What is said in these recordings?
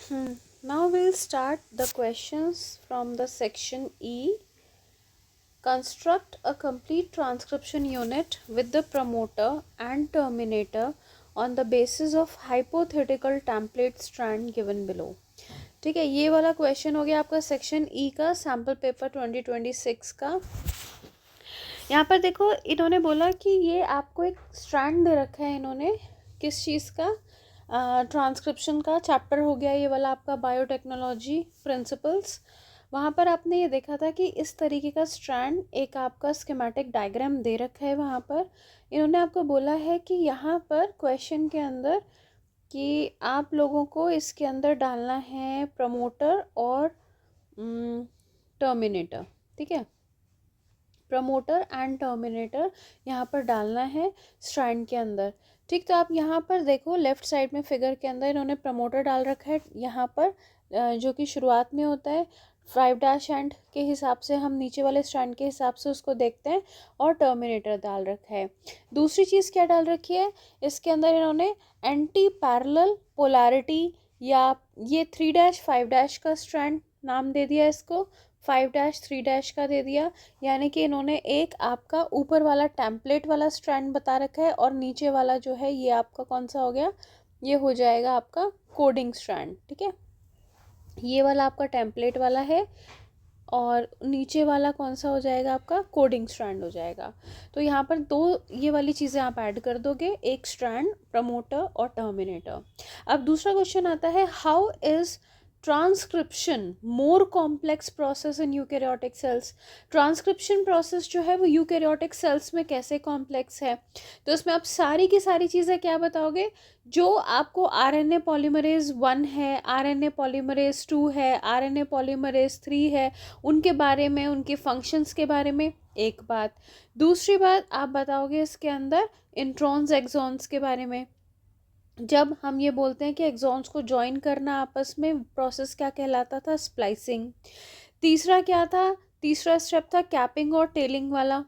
Now we'll start the questions from the section E. Construct a complete transcription unit with the promoter and terminator on the basis of hypothetical template strand given below. ठीक है, ये वाला question हो गया आपका section E का sample paper 2026 का। यहाँ पर देखो, इन्होंने बोला कि ये आपको एक स्ट्रैंड दे रखा है इन्होंने, किस चीज़ का, ट्रांसक्रिप्शन का चैप्टर हो गया ये वाला आपका, बायोटेक्नोलॉजी प्रिंसिपल्स। वहाँ पर आपने ये देखा था कि इस तरीके का स्ट्रैंड एक आपका स्कीमेटिक डायग्राम दे रखा है। वहाँ पर इन्होंने आपको बोला है कि यहाँ पर क्वेश्चन के अंदर कि आप लोगों को इसके अंदर डालना है प्रमोटर और टर्मिनेटर। ठीक है, प्रमोटर एंड टर्मिनेटर यहाँ पर डालना है स्ट्रैंड के अंदर। ठीक, तो आप यहाँ पर देखो लेफ्ट साइड में फिगर के अंदर इन्होंने प्रमोटर डाल रखा है यहाँ पर, जो कि शुरुआत में होता है 5' एंड के हिसाब से, हम नीचे वाले स्ट्रैंड के हिसाब से उसको देखते हैं, और टर्मिनेटर डाल रखा है। दूसरी चीज़ क्या डाल रखी है इसके अंदर, इन्होंने एंटी पैरेलल पोलैरिटी, या ये 3' 5' का स्ट्रैंड नाम दे दिया इसको, 5' 3' का दे दिया। यानी कि इन्होंने एक आपका ऊपर वाला टेम्पलेट वाला स्ट्रैंड बता रखा है, और नीचे वाला जो है ये आपका कौन सा हो गया, ये हो जाएगा आपका कोडिंग स्ट्रैंड। ठीक है, ये वाला आपका टेम्पलेट वाला है, और नीचे वाला कौन सा हो जाएगा आपका, कोडिंग स्ट्रैंड हो जाएगा। तो यहाँ पर दो ये वाली चीज़ें आप ऐड कर दोगे, एक स्ट्रैंड, प्रमोटर और टर्मिनेटर। अब दूसरा क्वेश्चन आता है, how is transcription more complex process in eukaryotic cells. Transcription process जो है वो यूकैरियोटिक सेल्स में कैसे कॉम्प्लेक्स है। तो इसमें आप सारी की सारी चीज़ें क्या बताओगे, जो आपको आरएनए पॉलीमरेज 1 है, आरएनए पॉलीमरेज 2 है, आरएनए पॉलीमरेज 3 है, उनके बारे में, उनके फंक्शंस के बारे में एक बात। दूसरी बात आप बताओगे इसके अंदर इंट्रॉन्स एक्सॉन्स के बारे में। जब हम ये बोलते हैं कि एक्सॉन्स को ज्वाइन करना आपस में, प्रोसेस क्या कहलाता था, स्प्लाइसिंग। तीसरा क्या था, तीसरा स्टेप था कैपिंग और टेलिंग वाला,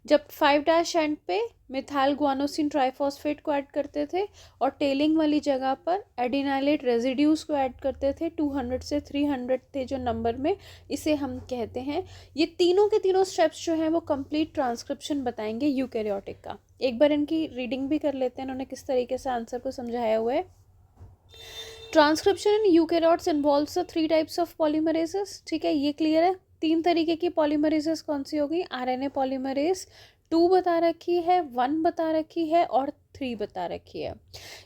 जब 5' एंड पे मिथाइल गुआनोसिन ट्राइफॉस्फेट को ऐड करते थे, और टेलिंग वाली जगह पर एडिनाइलेट रेजिड्यूज को ऐड करते थे, 200 से 300 थे जो नंबर में, इसे हम कहते हैं। ये तीनों के तीनों स्टेप्स जो हैं वो कंप्लीट ट्रांसक्रिप्शन बताएंगे यूकैरियोटिक का। एक बार इनकी रीडिंग भी कर लेते हैं, इन्होंने किस तरीके से आंसर को समझाया हुआ है। Transcription in eukaryotes involves 3 types of polymerases. ठीक है, ये क्लियर है। 3 तरीके की पॉलीमरेजेस कौन सी होगी, आरएनए पॉलीमरेज 2 बता रखी है, 1 बता रखी है, और 3 बता रखी है।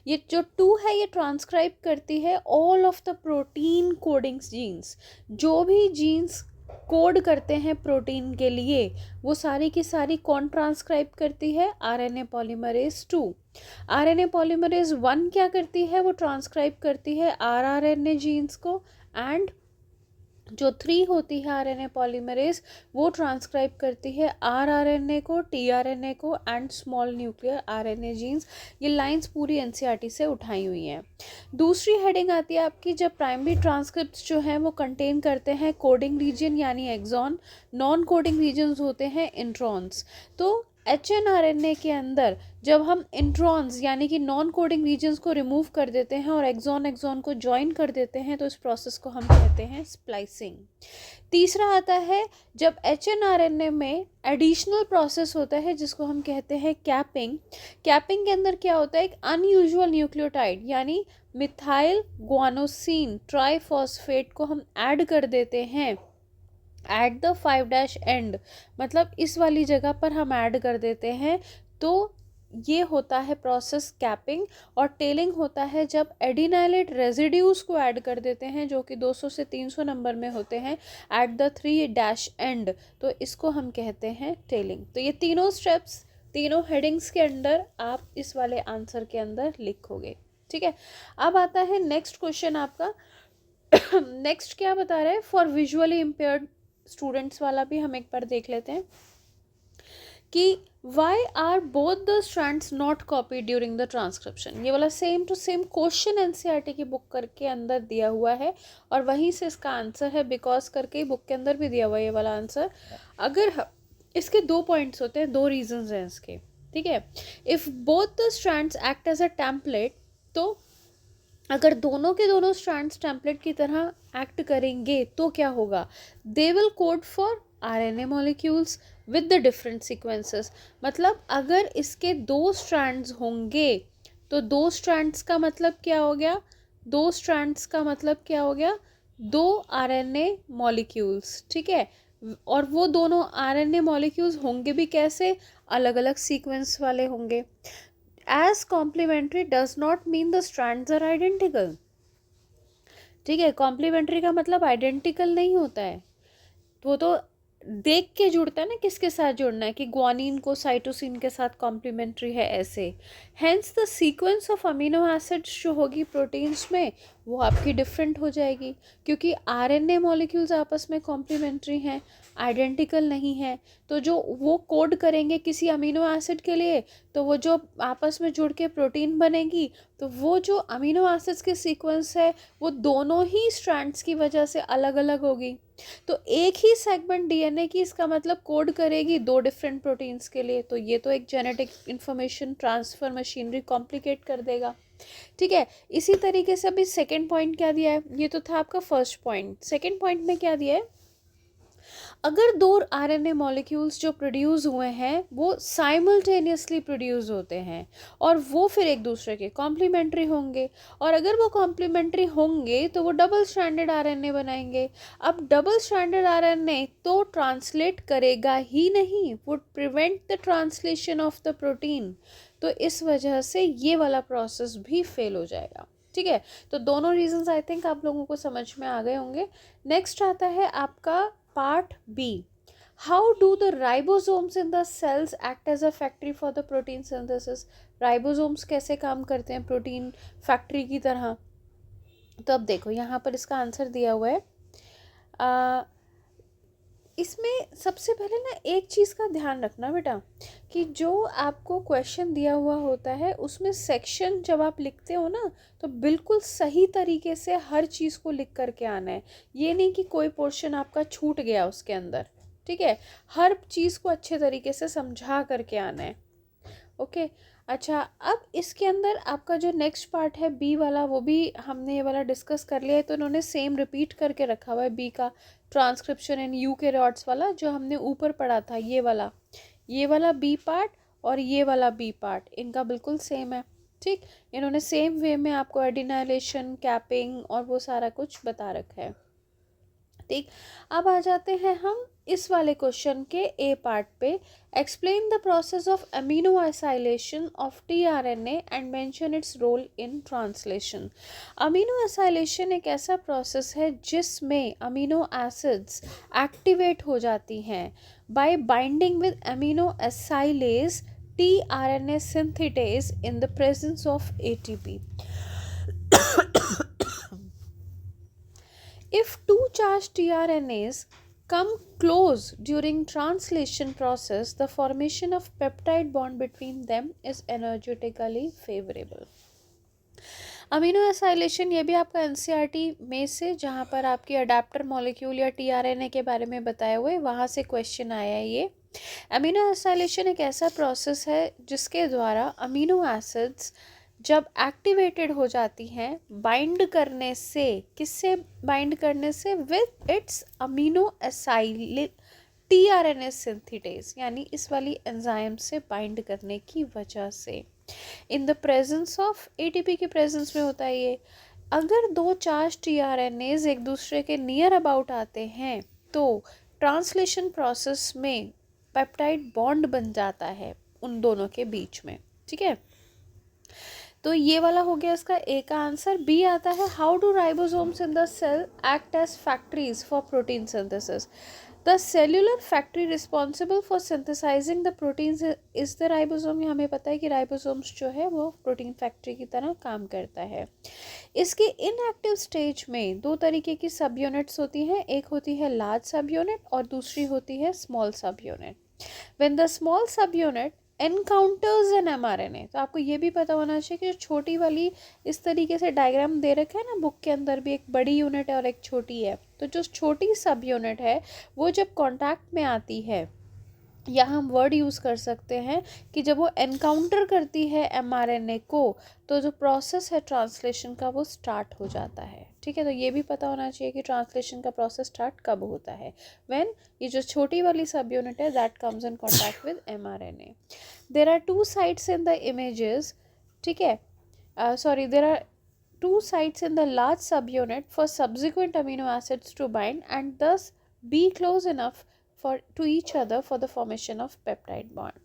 ये जो 2 है ये ट्रांसक्राइब करती है all of the protein coding genes, जो भी जीन्स कोड करते हैं प्रोटीन के लिए, वो सारी की सारी कौन ट्रांसक्राइब करती है, आरएनए पॉलीमरेज 2। आरएनए पॉलीमरेज 1 क्या करती है, वो ट्रांसक्राइब करती है आरआरएनए जीन्स को, एंड जो 3 होती है आरएनए पॉलीमरेज, वो ट्रांसक्राइब करती है आरआरएनए को, टीआरएनए को, and small nuclear RNA genes. ये लाइंस पूरी एनसीईआरटी से उठाई हुई हैं। दूसरी हेडिंग आती है आपकी, जब प्राइमरी ट्रांसक्रिप्ट्स जो हैं वो कंटेन करते हैं कोडिंग रीजन यानी एक्सॉन, नॉन कोडिंग रीजन्स होते हैं इंट्रॉन्स। तो एचएनआरएनए के अंदर जब हम इंट्रॉन्स यानी कि नॉन कोडिंग रीजन्स को रिमूव कर देते हैं और एक्सॉन को ज्वाइन कर देते हैं, तो इस प्रोसेस को हम कहते हैं स्प्लाइसिंग। तीसरा आता है, जब एचएनआरएनए में एडिशनल प्रोसेस होता है जिसको हम कहते हैं कैपिंग। कैपिंग के अंदर क्या होता है, एक अनयूजुअल न्यूक्लियोटाइड यानी मिथाइल गुआनोसिन ट्राइफॉस्फेट को हम ऐड कर देते हैं एट द 5' एंड, मतलब इस वाली जगह पर हम ऐड कर देते हैं। तो ये होता है प्रोसेस कैपिंग। और टेलिंग होता है जब एडिनाइलेट रेजिड्यूज को ऐड कर देते हैं, जो कि 200 से 300 नंबर में होते हैं, एट द 3' एंड, तो इसको हम कहते हैं टेलिंग। तो ये तीनों स्टेप्स तीनों हेडिंग्स के अंदर आप इस वाले आंसर के अंदर लिखोगे। ठीक है, अब आता है नेक्स्ट क्वेश्चन आपका। नेक्स्ट क्या बता रहे हैं, फॉर विजुअली इम्पेयर्ड स्टूडेंट्स वाला भी हम एक बार देख लेते हैं कि why are both the strands not copy during the transcription. ये वाला same to same question NCERT की बुक करके अंदर दिया हुआ है, और वहीं से इसका आंसर है, बिकॉज करके बुक के अंदर भी दिया हुआ है ये वाला आंसर। अगर इसके 2 पॉइंट्स होते हैं, 2 रीजंस हैं इसके। ठीक है, if both the strands act as a template, तो अगर दोनों के दोनों स्ट्रैंड्स टेम्पलेट की तरह एक्ट करेंगे तो क्या होगा, they will code for RNA molecules with the different sequences. मतलब अगर इसके दो स्ट्रैंड्स होंगे तो दो स्ट्रैंड्स का मतलब क्या हो गया, दो स्ट्रैंड्स का मतलब क्या हो गया, दो आरएनए मॉलिक्यूल्स, ठीक है। और वो दोनों आरएनए मॉलिक्यूल्स होंगे भी कैसे, अलग अलग सीक्वेंस वाले होंगे। as complementary does not mean the strands are identical, ठीक है। कॉम्प्लीमेंट्री का मतलब आइडेंटिकल नहीं होता है, वो तो देख के जुड़ता है ना किसके साथ जुड़ना है, कि ग्वानिन को साइटोसिन के साथ कॉम्प्लीमेंट्री है ऐसे। Hence the sequence of amino acids जो होगी प्रोटीन्स में वो आपकी डिफरेंट हो जाएगी, क्योंकि आरएनए मॉलिक्यूल्स आपस में कॉम्प्लीमेंट्री हैं, आइडेंटिकल नहीं है। तो जो वो कोड करेंगे किसी अमीनो एसिड के लिए, तो वो जो आपस में जुड़ के प्रोटीन बनेगी, तो वो जो अमीनो एसिड्स के सीक्वेंस है वो दोनों ही स्ट्रैंड्स की वजह से अलग अलग होगी। तो एक ही सेगमेंट डीएनए की इसका मतलब कोड करेगी दो डिफरेंट प्रोटीन्स के लिए, तो ये तो एक genetic information transfer machinery complicate कर देगा, ठीक है। इसी तरीके से अभी सेकेंड पॉइंट क्या दिया है, ये तो था आपका फर्स्ट पॉइंट। सेकेंड पॉइंट में क्या दिया है, अगर दो आरएनए मॉलिक्यूल्स जो प्रोड्यूस हुए हैं वो साइमल्टेनियसली प्रोड्यूस होते हैं और वो फिर एक दूसरे के कॉम्प्लीमेंट्री होंगे, और अगर वो कॉम्प्लीमेंट्री होंगे तो वो डबल स्ट्रैंडेड आरएनए बनाएंगे। अब डबल स्ट्रैंडेड आरएनए तो ट्रांसलेट करेगा ही नहीं, would prevent the translation of the protein, तो इस वजह से ये वाला प्रोसेस भी फेल हो जाएगा, ठीक है। तो दोनों रीजंस आई थिंक आप लोगों को समझ में आ गए होंगे। नेक्स्ट आता है आपका part B, how do the ribosomes in the cells act as a factory for the protein synthesis. Ribosomes कैसे काम करते हैं प्रोटीन फैक्ट्री की तरह। तो अब देखो यहाँ पर इसका आंसर दिया हुआ है। इसमें सबसे पहले ना एक चीज़ का ध्यान रखना बेटा, कि जो आपको क्वेश्चन दिया हुआ होता है उसमें सेक्शन जब आप लिखते हो ना तो बिल्कुल सही तरीके से हर चीज़ को लिख करके आना है, ये नहीं कि कोई पोर्शन आपका छूट गया उसके अंदर, ठीक है। हर चीज़ को अच्छे तरीके से समझा करके आना है, ओके। अच्छा, अब इसके अंदर आपका जो नेक्स्ट पार्ट है बी वाला, वो भी हमने ये वाला डिस्कस कर लिया है, तो इन्होंने सेम रिपीट करके रखा हुआ है बी का, ट्रांसक्रिप्शन इन यूकैरियोट्स वाला जो हमने ऊपर पढ़ा था, ये वाला बी पार्ट और ये वाला बी पार्ट इनका बिल्कुल सेम है, ठीक। इन्होंने सेम वे में आपको एडिनाइलेशन, कैपिंग और वो सारा कुछ बता रखा है, ठीक। अब आ जाते हैं हम इस वाले क्वेश्चन के ए पार्ट पे। Explain the process of amino acylation of tRNA and mention its role in translation. Amino acylation एक ऐसा प्रोसेस है जिसमें अमीनो एसिड्स एक्टिवेट हो जाती हैं by binding with amino acylase tRNA synthetase in the presence of ATP. If two charged tRNAs come close during translation process, the formation of peptide bond between them is energetically favorable. Amino acylation ये भी आपका NCERT में से, जहाँ पर आपकी adapter molecule या tRNA के बारे में बताए हुए, वहाँ से क्वेश्चन आया है ये। अमीनो एसाइलेशन एक ऐसा प्रोसेस है जिसके द्वारा अमीनो एसिड्स जब एक्टिवेटेड हो जाती हैं बाइंड करने से, किससे बाइंड करने से, with its amino acyl tRNA synthetase, यानी इस वाली एंजाइम से बाइंड करने की वजह से, in the presence of ATP के प्रेजेंस में होता है ये। अगर दो चार्ज टीआरएनएज एक दूसरे के नियर अबाउट आते हैं तो ट्रांसलेशन प्रोसेस में पेप्टाइड बॉन्ड बन जाता है उन दोनों के बीच में, ठीक है। तो ये वाला हो गया इसका ए का आंसर। बी आता है, how do ribosomes in the cell act as factories for protein synthesis. The cellular factory responsible for synthesising the proteins is the ribosome. हमें पता है कि राइबोसोम्स जो है वो प्रोटीन फैक्ट्री की तरह काम करता है। इसके इनएक्टिव स्टेज में दो तरीके की सब यूनिट्स होती हैं, एक होती है लार्ज सब यूनिट और दूसरी होती है small subunit. When the small subunit encounters an mRNA, तो आपको ये भी पता होना चाहिए कि जो छोटी वाली इस तरीके से डायग्राम दे रखा है ना बुक के अंदर भी, एक बड़ी यूनिट है और एक छोटी है, तो जो छोटी सब यूनिट है वो जब कांटेक्ट में आती है यहाँ हम वर्ड यूज़ कर सकते हैं कि जब वो एनकाउंटर करती है mRNA को तो जो प्रोसेस है ट्रांसलेशन का वो स्टार्ट हो जाता है। ठीक है, तो ये भी पता होना चाहिए कि ट्रांसलेशन का प्रोसेस स्टार्ट कब होता है, व्हेन ये जो छोटी वाली सब यूनिट है that comes in contact with mRNA। There are two sites in the images, ठीक है, sorry, there are two sites in the large subunit for subsequent amino acids to bind and thus be close enough to each other for the formation of peptide bond.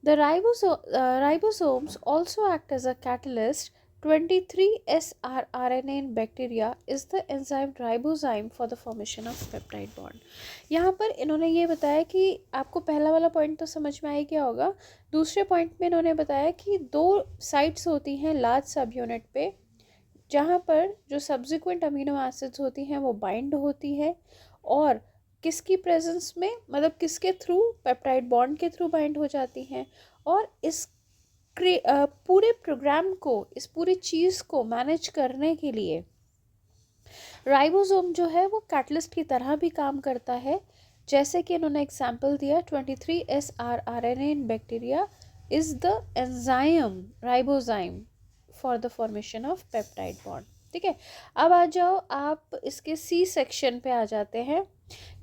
The ribosomes also act as a catalyst. 23S-rRNA in bacteria is the enzyme ribozyme for the formation of peptide bond. यहाँ पर इन्होंने ये बताया कि आपको पहला वाला point तो समझ में आ गया होगा। दूसरे पॉइंट में इन्होंने बताया कि 2 साइट्स होती हैं लार्ज सब यूनिट पे जहाँ पर जो सब्सिक्वेंट अमीनो एसिड्स होती हैं वो बाइंड होती है और किसकी प्रेजेंस में, मतलब किसके थ्रू, पेप्टाइड बॉन्ड के थ्रू बाइंड हो जाती हैं। और इस पूरे प्रोग्राम को, इस पूरी चीज़ को मैनेज करने के लिए राइबोसोम जो है वो कैटलिस्ट की तरह भी काम करता है। जैसे कि इन्होंने एग्जाम्पल दिया 23S-rRNA in bacteria is the enzyme ribozyme for the formation of peptide bond. ठीक है, अब आ जाओ आप इसके सी सेक्शन पे आ जाते हैं।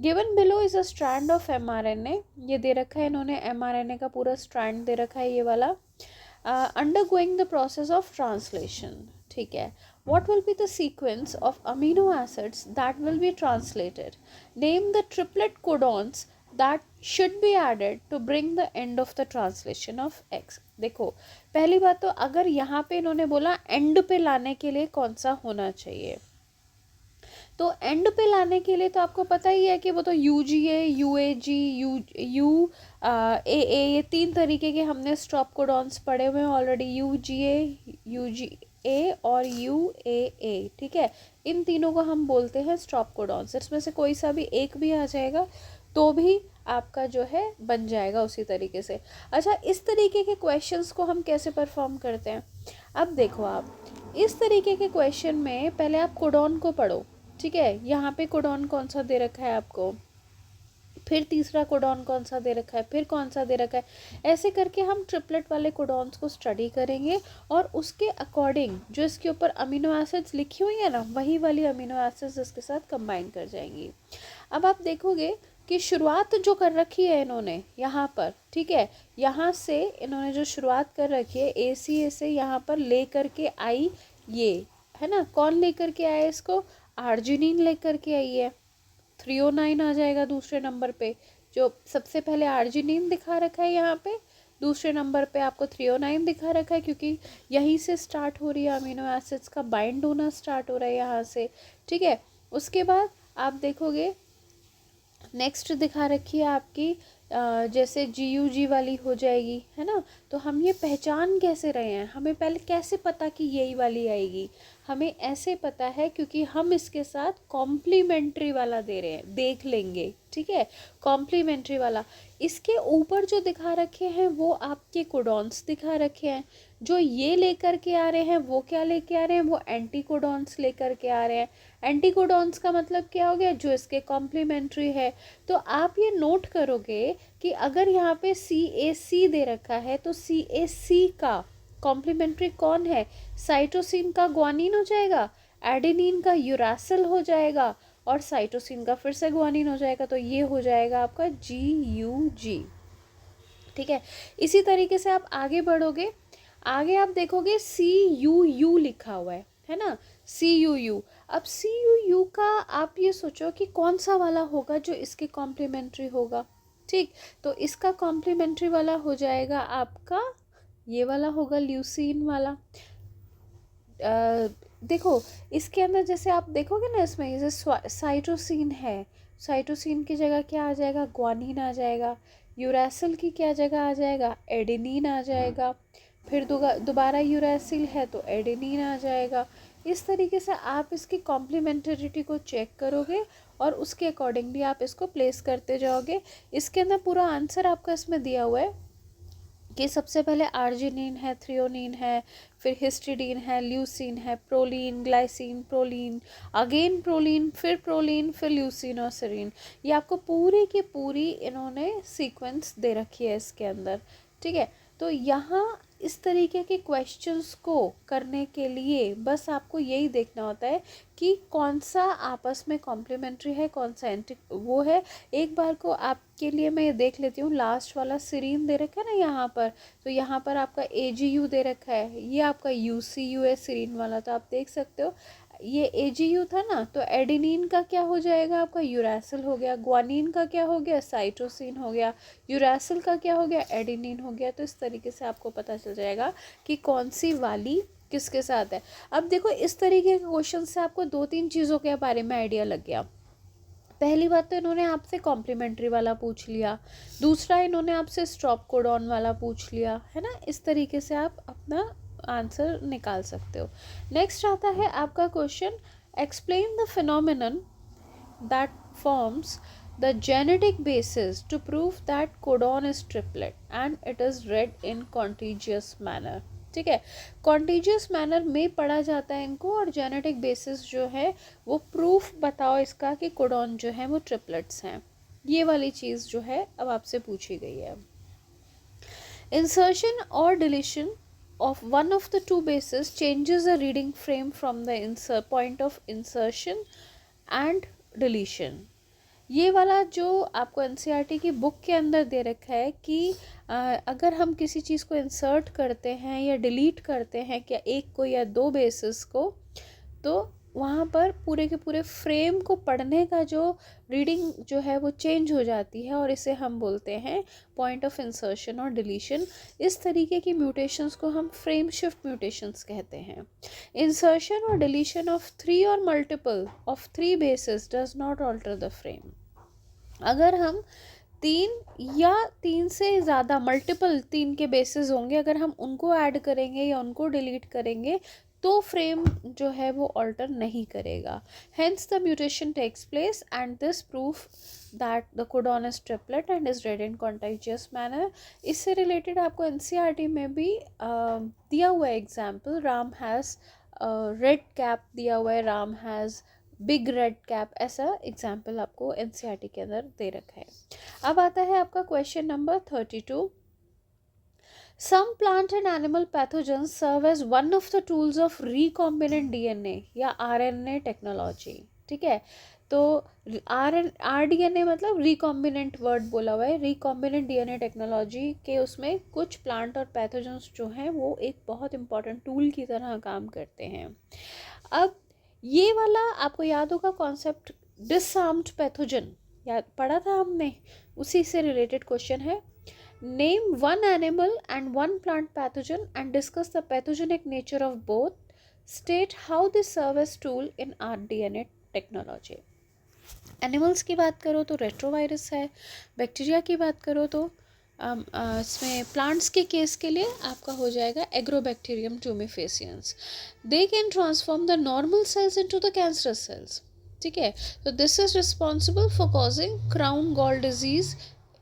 Given below is a strand of mRNA, ये दे रखा है इन्होंने mRNA का पूरा स्ट्रैंड दे रखा है ये वाला, undergoing the process of translation। ठीक है, what will be the sequence of amino acids that will be translated? Name the triplet codons that should be added to bring the end of the translation of X। देखो, पहली बात तो अगर यहाँ पे इन्होंने बोला एंड पे लाने के लिए कौन सा होना चाहिए, तो एंड पे लाने के लिए तो आपको पता ही है कि वो तो UGA, UAG, UAA, ये 3 तरीके के हमने स्टॉप कोडॉन्स पढ़े हुए हैं ऑलरेडी, UGA, UGA और UAA। ठीक है, इन तीनों को हम बोलते हैं स्टॉप कोडॉन्स। इसमें से कोई सा भी एक भी आ जाएगा तो भी आपका जो है बन जाएगा उसी तरीके से। अच्छा, इस तरीके के क्वेश्चंस को हम कैसे परफॉर्म करते हैं? अब देखो, आप इस तरीके के क्वेश्चन में पहले आप कोडॉन को पढ़ो। ठीक है, यहाँ पे कोडॉन कौन सा दे रखा है आपको, फिर तीसरा कोडॉन कौन सा दे रखा है, फिर कौन सा दे रखा है, ऐसे करके हम ट्रिपलेट वाले कोडॉन्स को स्टडी करेंगे और उसके अकॉर्डिंग जो इसके ऊपर अमीनो एसिड्स लिखी हुई है ना, वही वाली अमीनो एसिड्स इसके साथ कंबाइन कर जाएंगी। अब आप देखोगे कि शुरुआत जो कर रखी है इन्होंने यहाँ पर, ठीक है, यहाँ से इन्होंने जो शुरुआत कर रखी है ACA से यहाँ पर ले कर के आई, ये है ना, कौन लेकर के आया इसको, आर्जिनिन लेकर के आई है। 309 आ जाएगा दूसरे नंबर पे, जो सबसे पहले आर्जिनिन दिखा रखा है यहाँ पे, दूसरे नंबर पे आपको 309 दिखा रखा है क्योंकि यहीं से स्टार्ट हो रही है, अमीनो एसिड्स का बाइंड होना स्टार्ट हो रहा है यहाँ से। ठीक है, उसके बाद आप देखोगे नेक्स्ट दिखा रखी है आपकी जैसे GUG वाली हो जाएगी, है ना। तो हम ये पहचान कैसे रहे हैं, हमें पहले कैसे पता कि यही वाली आएगी, हमें ऐसे पता है क्योंकि हम इसके साथ कॉम्प्लीमेंट्री वाला दे रहे हैं, देख लेंगे। ठीक है, कॉम्प्लीमेंट्री वाला इसके ऊपर जो दिखा रखे हैं वो आपके कोडॉन्स दिखा रखे हैं, जो ये लेकर के आ रहे हैं वो क्या लेके आ रहे हैं, वो एंटी कोडॉन्स लेकर के आ रहे हैं। एंटी कोडॉन्स का मतलब क्या हो गया, जो इसके कॉम्प्लीमेंट्री है। तो आप ये नोट करोगे कि अगर यहाँ पे CAC दे रखा है तो CAC का कॉम्प्लीमेंट्री कौन है, साइटोसिन का ग्वानिन हो जाएगा, एडेनिन का यूरासिल हो जाएगा और साइटोसिन का फिर से ग्वानिन हो जाएगा, तो ये हो जाएगा आपका GUG। ठीक है, इसी तरीके से आप आगे बढ़ोगे, आगे आप देखोगे CUU लिखा हुआ है ना, CUU। अब CUU का आप ये सोचो कि कौन सा वाला होगा जो इसके कॉम्प्लीमेंट्री होगा। ठीक, तो इसका कॉम्प्लीमेंट्री वाला हो जाएगा आपका ये वाला होगा, ल्यूसीन वाला। देखो इसके अंदर जैसे आप देखोगे ना, इसमें जैसे साइटोसिन है, साइटोसिन की जगह क्या आ जाएगा, ग्वानिन आ जाएगा। यूरासिल की क्या जगह आ जाएगा, एडेनिन आ जाएगा। फिर दोबारा यूरासिल है तो एडेनिन आ जाएगा। इस तरीके से आप इसकी कॉम्प्लीमेंटरिटी को चेक करोगे और उसके अकॉर्डिंगली आप इसको प्लेस करते जाओगे। इसके अंदर पूरा आंसर आपका इसमें दिया हुआ है कि सबसे पहले आर्जिनिन है, थ्रियोनिन है, फिर हिस्टिडीन है, ल्यूसीन है, proline, glycine, proline, again proline, फिर ल्यूसीन और सेरीन। ये आपको पूरी की पूरी इन्होंने सीक्वेंस दे रखी है इसके अंदर, ठीक है। तो यहाँ इस तरीके के क्वेश्चंस को करने के लिए बस आपको यही देखना होता है कि कौन सा आपस में कॉम्प्लीमेंट्री है, कौन सा एंटी वो है। एक बार को आपके लिए मैं ये देख लेती हूँ, लास्ट वाला सीरीन दे रखा है ना यहाँ पर, तो यहाँ पर आपका AGU दे रखा है, ये आपका UCU है सीरीन वाला, तो आप देख सकते हो ये AGU था ना, तो एडेनिन का क्या हो जाएगा आपका, यूरासिल हो गया, ग्वानिन का क्या हो गया, साइटोसिन हो गया, यूरासिल का क्या हो गया, एडेनिन हो गया। तो इस तरीके से आपको पता चल जाएगा कि कौन सी वाली किसके साथ है। अब देखो इस तरीके के क्वेश्चन से आपको 2-3 चीज़ों के बारे में आइडिया लग गया। पहली बात तो इन्होंने आपसे कॉम्प्लीमेंट्री वाला पूछ लिया, दूसरा इन्होंने आपसे स्टॉप कोडॉन वाला पूछ लिया, है ना। इस तरीके से आप अपना आंसर निकाल सकते हो। नेक्स्ट आता है आपका question, explain the phenomenon that forms the genetic basis to prove that codon is triplet and it is read in contiguous manner। ठीक है, कॉन्टीजियस मैनर में पढ़ा जाता है इनको, और जेनेटिक बेसिस जो है वो प्रूफ बताओ इसका कि कोडॉन जो है वो ट्रिपलेट्स हैं। ये वाली चीज़ जो है अब आपसे पूछी गई है। इंसर्शन और deletion of one of the two bases changes the reading frame from the point of insertion and deletion। ये वाला जो आपको NCERT की बुक के अंदर दे रखा है कि अगर हम किसी चीज़ को इंसर्ट करते हैं या डिलीट करते हैं, क्या एक को या दो बेसिस को, तो वहाँ पर पूरे के पूरे फ्रेम को पढ़ने का जो रीडिंग जो है वो चेंज हो जाती है, और इसे हम बोलते हैं पॉइंट ऑफ इंसर्शन और डिलीशन। इस तरीके की म्यूटेशंस को हम फ्रेम शिफ्ट म्यूटेशंस कहते हैं। इंसर्शन और डिलीशन ऑफ 3 और multiple of 3 bases does not alter the frame. अगर हम 3 या 3 से ज़्यादा मल्टीपल 3 के बेसिस होंगे, अगर हम उनको ऐड करेंगे या उनको डिलीट करेंगे तो फ्रेम जो है वो ऑल्टर नहीं करेगा। Hence the mutation takes place and this proof that the codon is triplet and is read in contagious manner. इससे रिलेटेड आपको NCERT में भी दिया हुआ है example, Ram has red cap दिया हुआ है, Ram has big red cap, ऐसा एग्जाम्पल आपको NCERT के अंदर दे रखा है। अब आता है आपका question number 32। Some plant and animal pathogens serve as one of the tools of recombinant DNA या RNA टेक्नोलॉजी। ठीक है, तो RDNA मतलब रिकॉम्बिनेंट वर्ड बोला हुआ है, रिकॉम्बिनेंट DNA टेक्नोलॉजी के उसमें कुछ प्लांट और पैथोजेंस जो हैं वो एक बहुत इंपॉर्टेंट टूल की तरह काम करते हैं। अब ये वाला आपको याद होगा कॉन्सेप्ट, डिसआर्म्ड पैथोजन याद पढ़ा था हमने, उसी से रिलेटेड क्वेश्चन है। Name one animal and one plant pathogen and discuss the pathogenic nature of both. State how they serve as tool in rDNA technology। Animals की बात करो तो रेट्रोवायरस है, बैक्टीरिया की बात करो तो इसमें प्लांट्स के केस के लिए आपका हो जाएगा agrobacterium tumefaciens. They can transform the normal cells into the cancerous cells. ठीक है, तो this is responsible for causing crown gall disease.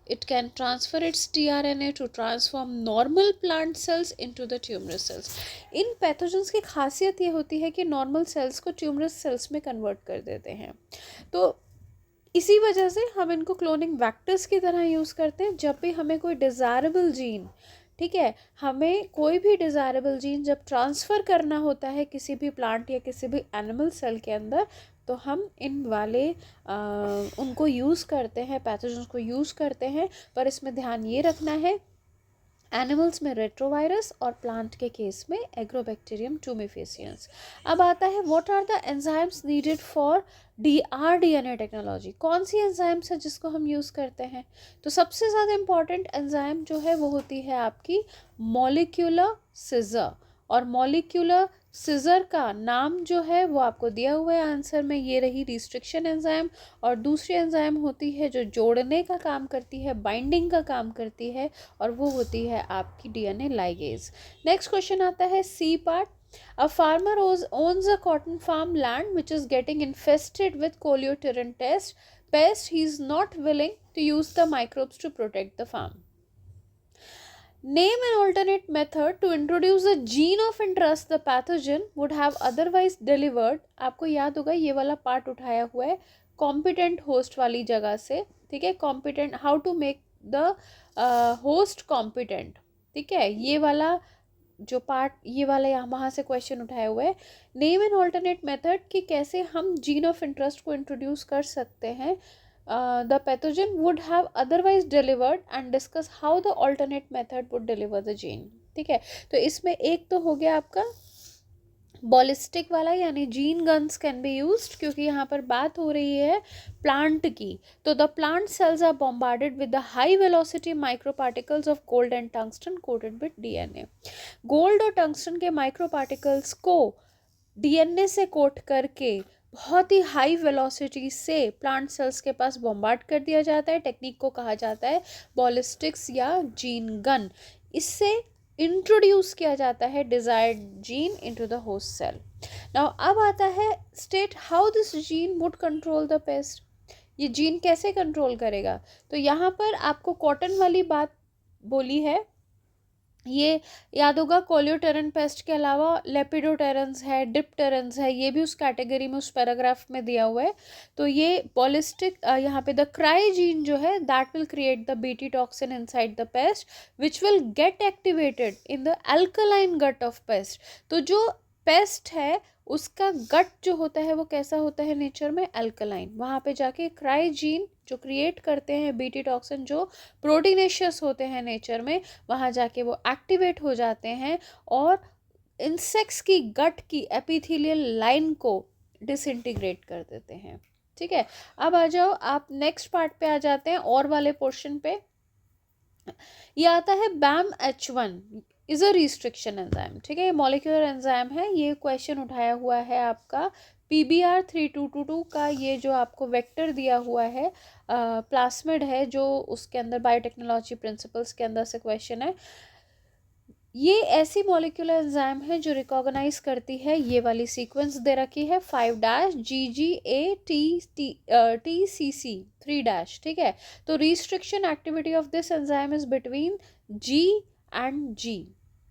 It can transfer its tRNA to transform normal plant cells into the tumorous cells। In pathogens की खासियत ये होती है कि normal sales को ट्यूमरस सेल्स में कन्वर्ट कर देते हैं, तो इसी वजह से हम इनको क्लोनिंग वैक्टर्स की तरह यूज़ करते हैं। जब भी हमें कोई डिज़ायरेबल जीन, ठीक है, हमें कोई भी डिज़ायरेबल जीन जब ट्रांसफ़र करना होता है किसी भी प्लांट या किसी भी एनिमल सेल के अंदर, तो हम इन वाले उनको यूज़ करते हैं, पैथोजेंस को यूज़ करते हैं। पर इसमें ध्यान ये रखना है, एनिमल्स में रेट्रोवायरस और प्लांट के केस में एग्रोबैक्टीरियम ट्यूमिफेसियंस। अब आता है what are the enzymes needed for rDNA technology. कौन सी एंजाइम्स है जिसको हम यूज़ करते हैं, तो सबसे ज़्यादा इम्पॉर्टेंट एंजाइम जो है वो होती है आपकी मॉलिक्यूलर सिजर। और मॉलिक्यूलर सिजर का नाम जो है वो आपको दिया हुआ है आंसर में, ये रही रिस्ट्रिक्शन एंजाइम। और दूसरी एंजाइम होती है जो जोड़ने का काम करती है, बाइंडिंग का काम करती है, और वो होती है आपकी DNA लाइगेज। नेक्स्ट क्वेश्चन आता है C part. A farmer owns a cotton farm land which is getting infested with coleoterin pest. He is not willing to use the microbes to protect the farm। Name an alternate method to introduce the gene of interest the pathogen would have otherwise delivered. आपको याद होगा ये वाला part उठाया हुआ है competent host वाली जगह से, ठीक है, competent, how to make the host competent, ठीक है, ये वाला जो पार्ट, ये वाला यहाँ वहाँ से क्वेश्चन उठाया हुआ है. नेम एन ऑल्टरनेट मेथड कि कैसे हम जीन ऑफ इंटरेस्ट को इंट्रोड्यूस कर सकते हैं. The pathogen would have otherwise delivered and discuss how the alternate method would deliver the gene. ठीक है, तो इसमें एक तो हो गया आपका बॉलिस्टिक वाला, यानी gene guns can be used, क्योंकि यहाँ पर बात हो रही है प्लांट की. तो the plant cells are bombarded with the high velocity micro particles of gold and tungsten coated with DNA. Gold और टंगस्टन के माइक्रो पार्टिकल्स को डीएनए से कोट करके बहुत ही हाई वेलोसिटी से प्लांट सेल्स के पास बॉम्बार्ड कर दिया जाता है. टेक्निक को कहा जाता है बॉलिस्टिक्स या जीन गन. इससे इंट्रोड्यूस किया जाता है desired gene into the host cell. Now अब आता है state how this gene would control the pest. ये जीन कैसे कंट्रोल करेगा. तो यहाँ पर आपको कॉटन वाली बात बोली है, ये याद होगा. कोलियोटेरन पेस्ट के अलावा लेपिडोटेरन्स है, डिप्टेरन्स है, ये भी उस कैटेगरी में उस पैराग्राफ में दिया हुआ है. तो ये पॉलिस्टिक यहाँ पे द क्राई जीन जो है that will create the BT toxin inside the pest which will get activated in the alkaline gut of pest. तो जो पेस्ट है उसका गट जो होता है वो कैसा होता है नेचर में, अल्कलाइन. वहाँ पे जाके क्राई जीन जो क्रिएट करते हैं बीटी टॉक्सिन, जो प्रोटीनेशियस होते हैं नेचर में, वहाँ जाके वो एक्टिवेट हो जाते हैं और इंसेक्ट्स की गट की एपिथेलियल लाइन को डिसइंटीग्रेट कर देते हैं. ठीक है, अब आ जाओ आप नेक्स्ट पार्ट पे आ जाते हैं और वाले पोर्शन पे. ये आता है BAM-H1 is a restriction enzyme. ठीक है, ये मॉलिक्यूलर एंजाइम है. ये क्वेश्चन उठाया हुआ है आपका PBR 3222 का. ये जो आपको वेक्टर दिया हुआ है प्लास्मिड है, जो उसके अंदर बायोटेक्नोलॉजी प्रिंसिपल्स के अंदर से क्वेश्चन है. ये ऐसी मॉलिक्यूलर एंजाइम है जो रिकॉग्नाइज करती है, ये वाली सीक्वेंस दे रखी है 5-GGA-TCC 3-. ठीक है, तो restriction activity of this enzyme is between G and G.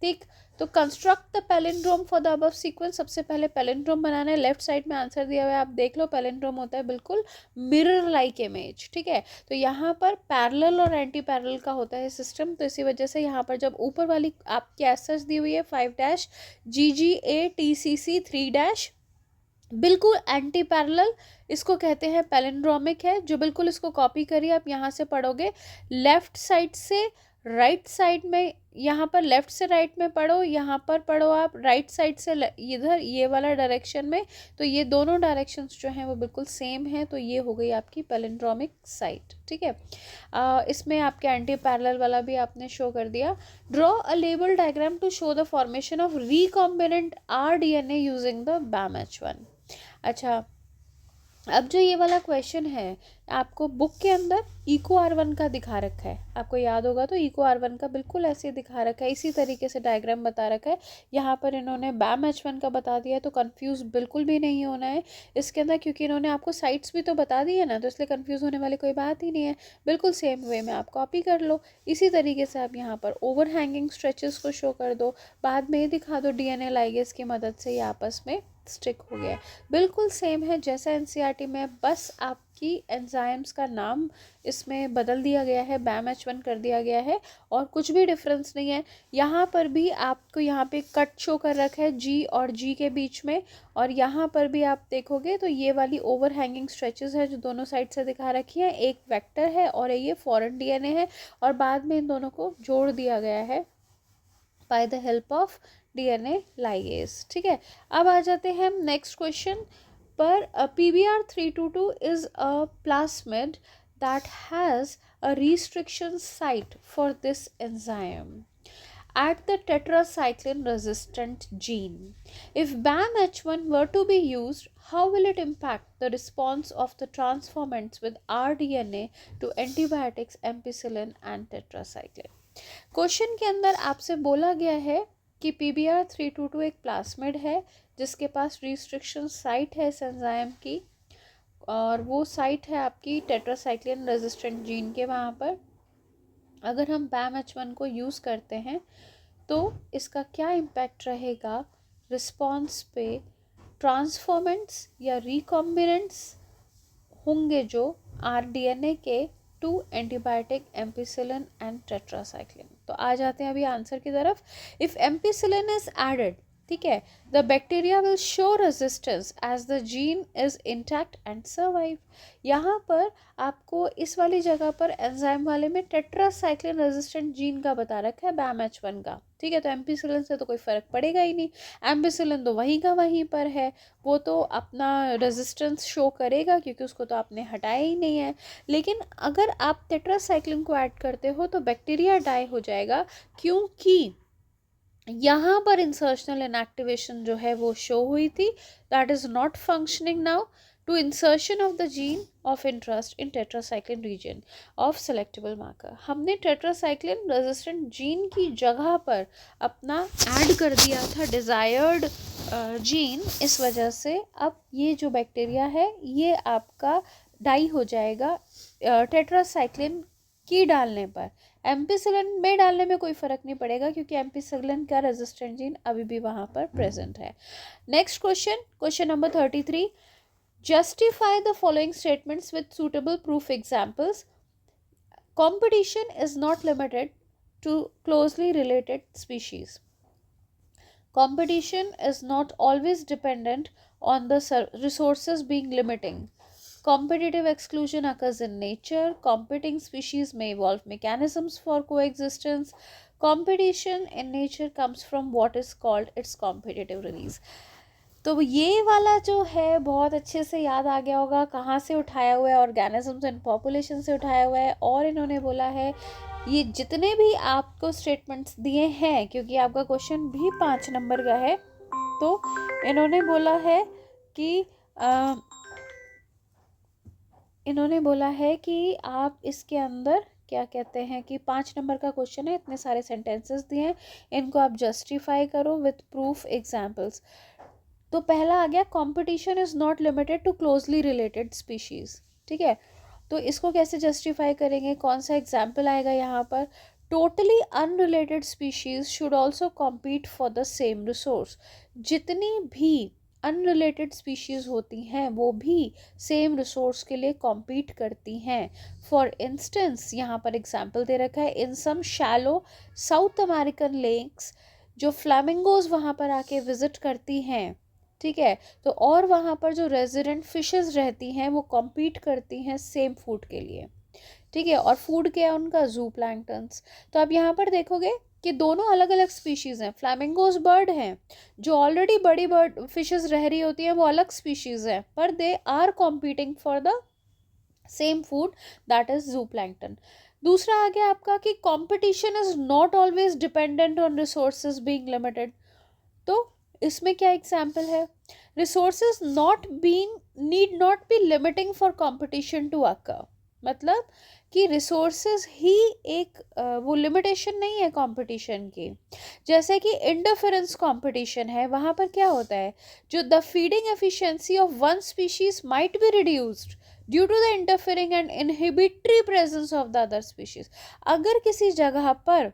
ठीक, तो construct the palindrome for the above sequence. सबसे पहले पैलिंड्रोम बनाना है. लेफ्ट साइड में आंसर दिया हुआ है, आप देख लो. पैलिंड्रोम होता है बिल्कुल मिरर लाइक इमेज. ठीक है, तो यहाँ पर पैरेलल और एंटी पैरेलल का होता है सिस्टम. तो इसी वजह से यहाँ पर जब ऊपर वाली आपकी एसएस दी हुई है 5-GGA-TCC 3-, बिल्कुल एंटी पैरेलल, इसको कहते हैं पैलिंड्रोमिक है. जो बिल्कुल इसको कॉपी करिए आप, यहाँ से पढ़ोगे लेफ्ट साइड से राइट साइड में, यहाँ पर लेफ्ट से राइट में पढ़ो, यहाँ पर पढ़ो आप राइट साइड से इधर ये वाला डायरेक्शन में. तो ये दोनों डायरेक्शंस जो हैं वो बिल्कुल सेम हैं. तो ये हो गई आपकी पैलिंड्रोमिक साइट. ठीक है, इसमें आपके एंटी पैरेलल वाला भी आपने शो कर दिया. Draw a label diagram to show the formation of recombinant rDNA using the BAM-H1. अच्छा, अब जो ये वाला क्वेश्चन है आपको बुक के अंदर इको R1 का दिखा रखा है. आपको याद होगा तो इको R1 का बिल्कुल ऐसे दिखा रखा है, इसी तरीके से डायग्राम बता रखा है. यहाँ पर इन्होंने BAM-H1 का बता दिया है, तो कंफ्यूज बिल्कुल भी नहीं होना है इसके अंदर, क्योंकि इन्होंने आपको साइट्स भी तो बता दी है ना, तो इसलिए कंफ्यूज होने वाली कोई बात ही नहीं है. बिल्कुल सेम वे में आप कॉपी कर लो. इसी तरीके से आप यहाँ पर ओवर हैंगिंग स्ट्रेचेस को शो कर दो. बाद में ये दिखा दो DNA लाइगेज की मदद से ये आपस में स्टिक हो गया है. बिल्कुल सेम है जैसा NCERT में, बस आपकी एंजाइम्स का नाम इसमें बदल दिया गया है, BAM-H1 कर दिया गया है, और कुछ भी डिफरेंस नहीं है. यहाँ पर भी आपको यहाँ पे कट शो कर रखा है G और G के बीच में, और यहाँ पर भी आप देखोगे तो ये वाली ओवर हैंगिंग स्ट्रेचेस है जो दोनों साइड से दिखा रखी है. एक वेक्टर है और ये फॉरेन DNA है, और बाद में इन दोनों को जोड़ दिया गया है by the help of DNA ligase. ठीक है, अब आ जाते हैं हम नेक्स्ट क्वेश्चन पर. PBR 322 is a plasmid that has a restriction site for this enzyme at the tetracycline resistant gene. If BAM-H1 were to be used, how will it impact the response of the transformants with rDNA to antibiotics, ampicillin and tetracycline? Question के अंदर आपसे बोला गया है कि PBR 322 एक plasmid है जिसके पास रिस्ट्रिक्शन साइट है इस एंजाइम की, और वो साइट है आपकी टेट्रासाइक्लिन रेजिस्टेंट जीन के वहाँ पर. अगर हम BAM-H1 को यूज़ करते हैं तो इसका क्या इम्पैक्ट रहेगा रिस्पॉन्स पे, ट्रांसफॉर्मेंट्स या रिकॉम्बिनेंट्स होंगे जो RDNA के two antibiotic ampicillin and tetracycline. तो आ जाते हैं अभी आंसर की तरफ। इफ एम्पिसिलिन इज एडेड, ठीक है, the bacteria will show resistance as the gene is intact and survive. यहाँ पर आपको इस वाली जगह पर एंजाइम वाले में टेट्रासाइक्लिन रेजिस्टेंट जीन का बता रखा है BAM-H1 का, ठीक है। तो एम्पिसिलिन से तो कोई फर्क पड़ेगा ही नहीं, एम्पिसिलिन तो वहीं का वहीं पर है, वो तो अपना रेजिस्टेंस शो करेगा क्योंकि उसको तो आपने हटाया ही नहीं है। लेकिन अगर आप टेट्रासाइक्लिन को ऐड करते हो तो बैक्टीरिया डाई हो जाएगा, क्योंकि यहाँ पर इंसर्शनल इनएक्टिवेशन जो है वो शो हुई थी, that is not functioning now to insertion of the gene of interest in tetracycline region of selectable marker. हमने टेट्रासाइक्लिन रेजिस्टेंट जीन की जगह पर अपना ऐड कर दिया था डिज़ायर्ड जीन, इस वजह से अब ये जो बैक्टीरिया है ये आपका डाई हो जाएगा टेट्रासाइक्लिन की डालने पर। एम्पिसिलिन में डालने में कोई फ़र्क नहीं पड़ेगा क्योंकि एम्पिसिलिन का रेजिस्टेंट जीन अभी भी वहाँ पर प्रेजेंट है। Next question, question number 33, justify the following statements with suitable proof examples. Competition is not limited to closely related species. Competition is not always dependent on the resources being limiting. Competitive exclusion occurs in nature. Competing species may evolve mechanisms for coexistence. Competition in nature comes from what is called its competitive release. तो ये वाला जो है बहुत अच्छे से याद आ गया होगा, कहाँ से उठाया हुआ है, ऑर्गेनिजम्स एंड पॉपुलेशन से उठाया हुआ है। और इन्होंने बोला है ये जितने भी आपको स्टेटमेंट्स दिए हैं, क्योंकि आपका क्वेश्चन भी 5 नंबर का है, तो इन्होंने बोला है कि आप इसके अंदर क्या कहते हैं कि 5 नंबर का क्वेश्चन है, इतने सारे सेंटेंसेस दिए हैं, इनको आप जस्टिफाई करो विथ प्रूफ एग्जाम्पल्स। तो पहला आ गया, competition is not limited to closely related species, ठीक है। तो इसको कैसे जस्टिफाई करेंगे, कौन सा एग्जाम्पल आएगा यहाँ पर, totally unrelated species should also compete for the same resource. जितनी भी अनरिलेटेड स्पीशीज होती हैं वो भी सेम रिसोर्स के लिए कॉम्पीट करती हैं। फॉर इंस्टेंस यहाँ पर एग्जाम्पल दे रखा है, इन सम शैलो साउथ अमेरिकन लेक्स, जो फ्लैमिंगोज वहाँ पर आके विजिट करती हैं, ठीक है, तो और वहाँ पर जो रेजिडेंट फिशेस रहती हैं वो कॉम्पीट करती हैं सेम फूड के लिए, ठीक है। और फूड क्या है उनका, जू प्लैंक्टन्स। तो आप यहाँ पर देखोगे कि दोनों अलग अलग स्पीशीज़ हैं। फ्लैमिंगोज बर्ड हैं, जो ऑलरेडी बड़ी बर्ड फिशेस रह रही होती हैं, वो अलग स्पीशीज़ हैं, पर they are competing for the same food, that is zooplankton. दूसरा आ गया आपका कि competition is not always dependent on resources being limited. तो इसमें क्या एग्जाम्पल है, resources need not be limiting for competition to occur. मतलब कि रिसोर्सेज ही एक वो लिमिटेशन नहीं है कंपटीशन की। जैसे कि इंटरफेरेंस कंपटीशन है, वहाँ पर क्या होता है, जो the feeding efficiency of one species might be reduced due to the interfering and inhibitory presence of the other species. अगर किसी जगह पर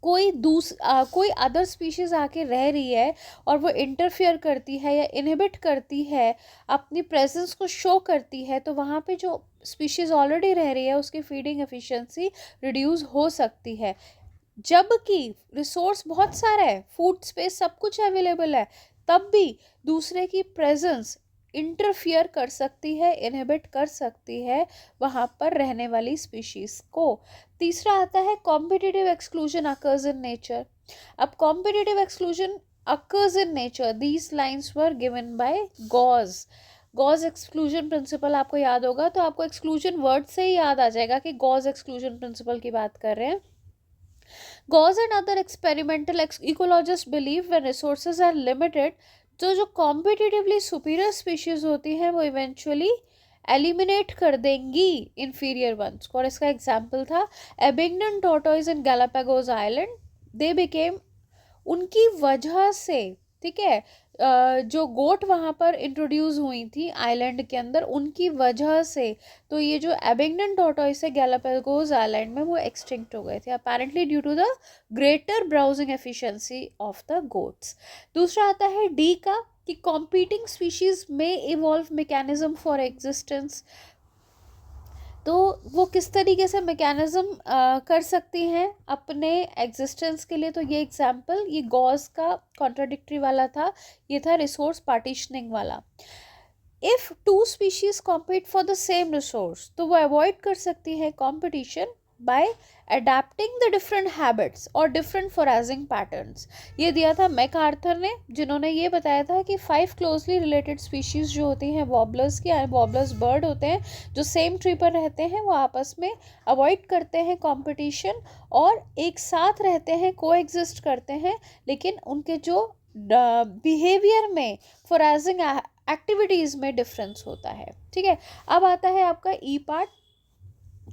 कोई अदर स्पीशीज आके रह रही है और वो इंटरफेयर करती है या इनहिबिट करती है, अपनी प्रेजेंस को शो करती है, तो वहाँ पे जो स्पीशीज ऑलरेडी रह रही है उसकी फीडिंग एफिशिएंसी रिड्यूस हो सकती है। जबकि रिसोर्स बहुत सारा है, फूड स्पेस सब कुछ अवेलेबल है, तब भी दूसरे की प्रेजेंस इंटरफियर कर सकती है, इनहिबिट कर सकती है वहाँ पर रहने वाली स्पीशीज को। तीसरा आता है competitive exclusion occurs in nature. अब competitive exclusion occurs in nature, these lines were given by Gause exclusion principle आपको याद होगा, तो आपको एक्सक्लूजन वर्ड से ही याद आ जाएगा कि गॉज एक्सक्लूजन प्रिंसिपल की बात कर रहे हैं। Gauss and other experimental ecologists believe when resources are limited, तो जो कॉम्पिटिटिवली सुपीरियर स्पीशीज होती हैं वो इवेंचुअली एलिमिनेट कर देंगी इन्फीरियर वंस को। और इसका एग्जाम्पल था Abingdon tortoise in Galapagos island, they became, उनकी वजह से, ठीक है, जो गोट वहाँ पर इंट्रोड्यूस हुई थी आइलैंड के अंदर, उनकी वजह से तो ये जो एबिंगडन टॉर्टोइस है गैलापागोस आइलैंड में वो एक्सटिंक्ट हो गए थे apparently due to the greater browsing efficiency of the goats. दूसरा आता है डी का कि कॉम्पीटिंग स्पीशीज में इवॉल्व मैकेनिज्म फॉर एग्जिस्टेंस। तो वो किस तरीके से मैकेनिज्म कर सकती हैं अपने एग्जिस्टेंस के लिए। तो ये एग्जांपल ये गॉस का कॉन्ट्राडिक्टरी वाला था, ये था रिसोर्स पार्टीशनिंग वाला। If two species compete for the same resource तो वो अवॉइड कर सकती है competition by adapting the different habits और डिफरेंट फॉरेजिंग पैटर्न्स। ये दिया था मैकआर्थर ने, जिन्होंने ये बताया था कि 5 क्लोजली रिलेटेड स्पीशीज जो होती हैं वॉबलर्स की, वॉबलर्स बर्ड होते हैं जो सेम ट्री पर रहते हैं, वो आपस में अवॉइड करते हैं कंपटीशन और एक साथ रहते हैं, कोएग्जिस्ट करते हैं, लेकिन उनके जो बिहेवियर में फॉरेजिंग एक्टिविटीज़ में डिफरेंस होता है। ठीक है, अब आता है आपका E part.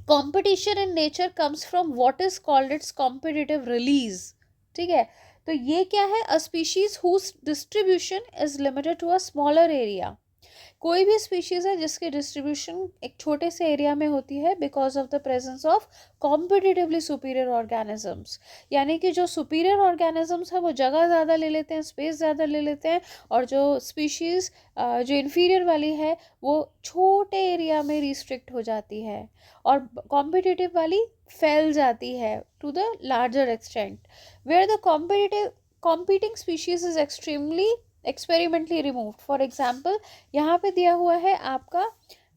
Competition in nature comes from what is called its competitive release. ठीक है, तो ये क्या है, a species whose distribution is limited to a smaller area. कोई भी स्पीशीज है जिसकी डिस्ट्रीब्यूशन एक छोटे से एरिया में होती है because of the presence of competitively superior organisms. यानी कि जो सुपीरियर ऑर्गेनिजम्स हैं वो जगह ज़्यादा ले लेते हैं, स्पेस ज़्यादा ले लेते हैं, और जो स्पीशीज़ जो इन्फीरियर वाली है वो छोटे एरिया में रिस्ट्रिक्ट हो जाती है, और कॉम्पिटिटिव वाली फैल जाती है to the larger extent, where the competing species is extremely experimentally removed. For example यहाँ पे दिया हुआ है आपका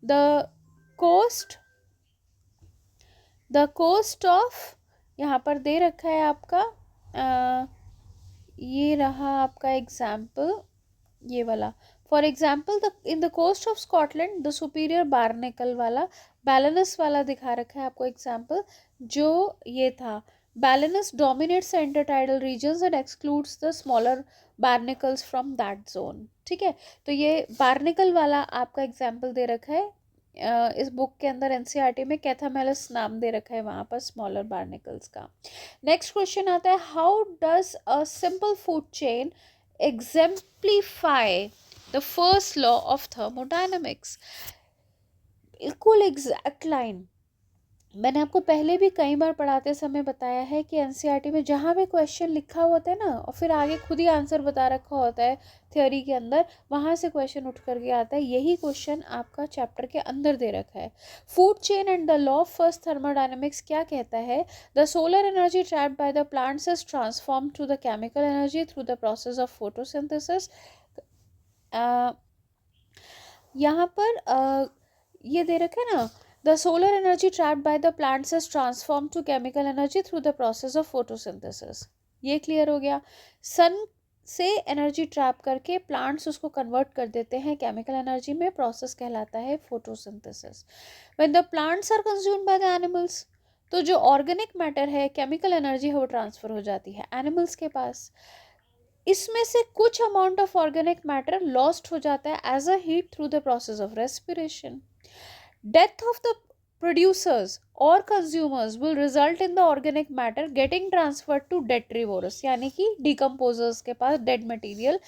द कोस्ट ऑफ, यहाँ पर दे रखा है आपका ये रहा आपका एग्जाम्पल, ये वाला। For example in the coast of Scotland the superior barnacle वाला, बैलेनस वाला दिखा रखा है आपको एग्जाम्पल, जो ये था Balanus dominates the intertidal regions and excludes the smaller barnacles from that zone. ठीक है, तो ये बार्निकल वाला आपका एग्जाम्पल दे रखा है इस बुक के अंदर, एनसीईआरटी में कैथामेलस नाम दे रखा है वहाँ पर स्मॉलर बार्निकल्स का। नेक्स्ट क्वेश्चन आता है, how does a simple food chain exemplify the first law of thermodynamics। बिल्कुल एग्जैक्ट लाइन मैंने आपको पहले भी कई बार पढ़ाते समय बताया है कि एनसीईआरटी में जहाँ भी क्वेश्चन लिखा होता है ना और फिर आगे खुद ही आंसर बता रखा होता है थ्योरी के अंदर, वहाँ से क्वेश्चन उठ करके आता है। यही क्वेश्चन आपका चैप्टर के अंदर दे रखा है। Food chain and the law of first thermodynamics क्या कहता है, the solar energy trapped by the plants is transform to the chemical energy through the process of photosynthesis. यहाँ पर ये दे रखा है ना, the solar energy trapped by the plants is transformed to chemical energy through the process of photosynthesis। ये clear हो गया। Sun से एनर्जी ट्रैप करके प्लांट्स उसको कन्वर्ट कर देते हैं केमिकल एनर्जी में, प्रोसेस कहलाता है photosynthesis. When the plants are consumed by the animals, तो जो ऑर्गेनिक मैटर है, केमिकल एनर्जी है, वो ट्रांसफर हो जाती है एनिमल्स के पास। इसमें से कुछ amount of organic matter lost हो जाता है as a heat through the process of respiration. Death of the producers or consumers will result in the organic matter getting transferred to detrivorous, यानी कि decomposers के पास dead material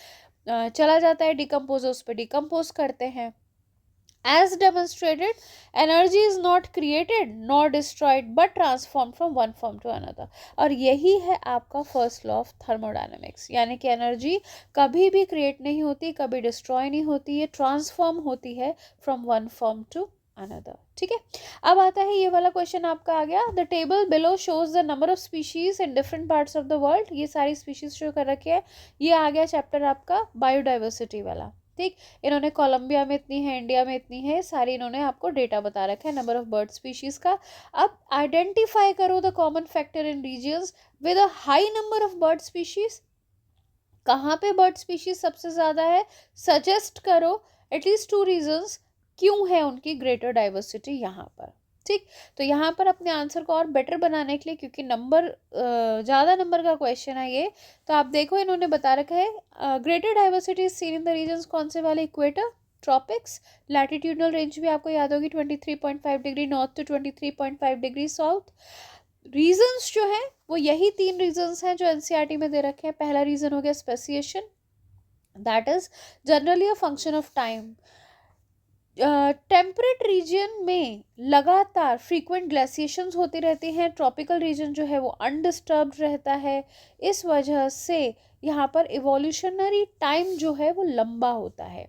चला जाता है, decomposers पे decompose करते हैं। As demonstrated, energy is not created nor destroyed but transformed from one form to another। और यही है आपका फर्स्ट लॉ ऑफ थर्मोडायनेमिक्स, यानी कि एनर्जी कभी भी क्रिएट नहीं होती, कभी डिस्ट्रॉय नहीं होती, ये ट्रांसफॉर्म होती है from one form to another. ठीक है, अब आता है ये वाला क्वेश्चन आपका आ गया, the table below shows the number of species in different parts of the world. ये सारी स्पीशीज शो कर रखे हैं। ये आ गया चैप्टर आपका बायोडाइवर्सिटी वाला। ठीक, इन्होंने कोलंबिया में इतनी है, इंडिया में इतनी है, सारी इन्होंने आपको डेटा बता रखा है नंबर ऑफ बर्ड स्पीशीज का। अब आइडेंटिफाई करो the common factor in regions with a high number of bird species. कहाँ पे बर्ड स्पीशीज सबसे ज़्यादा है, सजेस्ट करो एटलीस्ट 2 रीजन्स क्यों है उनकी ग्रेटर डाइवर्सिटी यहाँ पर। ठीक, तो यहाँ पर अपने आंसर को और बेटर बनाने के लिए, क्योंकि नंबर ज़्यादा नंबर का क्वेश्चन है ये, तो आप देखो इन्होंने बता रखा है greater diversity seen in the regions कौन से वाले, इक्वेटर, ट्रॉपिक्स, लैटिट्यूडनल रेंज भी आपको याद होगी 23.5 degree north to 23.5 degree south. Regions जो हैं वो यही 3 रीजन्स हैं जो एनसीईआरटी में दे रखे हैं। पहला रीजन हो गया speciation, that is generally a function of time. Temperate region में लगातार फ्रीक्वेंट ग्लेशिएशंस होती रहती हैं, ट्रॉपिकल रीजन जो है वो अनडिस्टर्ब्ड रहता है। इस वजह से यहाँ पर इवोल्यूशनरी टाइम जो है वो लंबा होता है।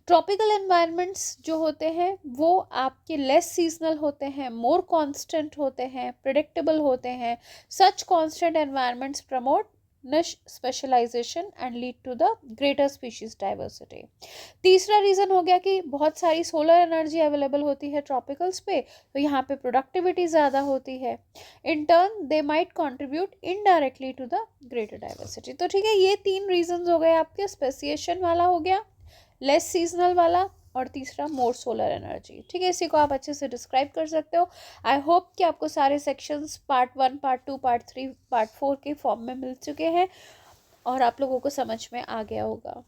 ट्रॉपिकल एनवायरनमेंट्स जो होते हैं वो आपके लेस सीजनल होते हैं, मोर कांस्टेंट होते हैं, प्रिडिक्टेबल होते हैं। Such constant environments promote niche specialization and lead to the greater species diversity। तीसरा रीज़न हो गया कि बहुत सारी सोलर एनर्जी अवेलेबल होती है ट्रॉपिकल्स पे, तो यहाँ पे प्रोडक्टिविटी ज़्यादा होती है। In turn they might contribute indirectly to the greater diversity. तो ठीक है, ये 3 रीजंस हो गए आपके। स्पेसिएशन वाला हो गया, लेस सीजनल वाला, और तीसरा मोर सोलर एनर्जी। ठीक है, इसी को आप अच्छे से डिस्क्राइब कर सकते हो। आई होप कि आपको सारे sections part 1, part 2, part 3, part 4 के फॉर्म में मिल चुके हैं और आप लोगों को समझ में आ गया होगा।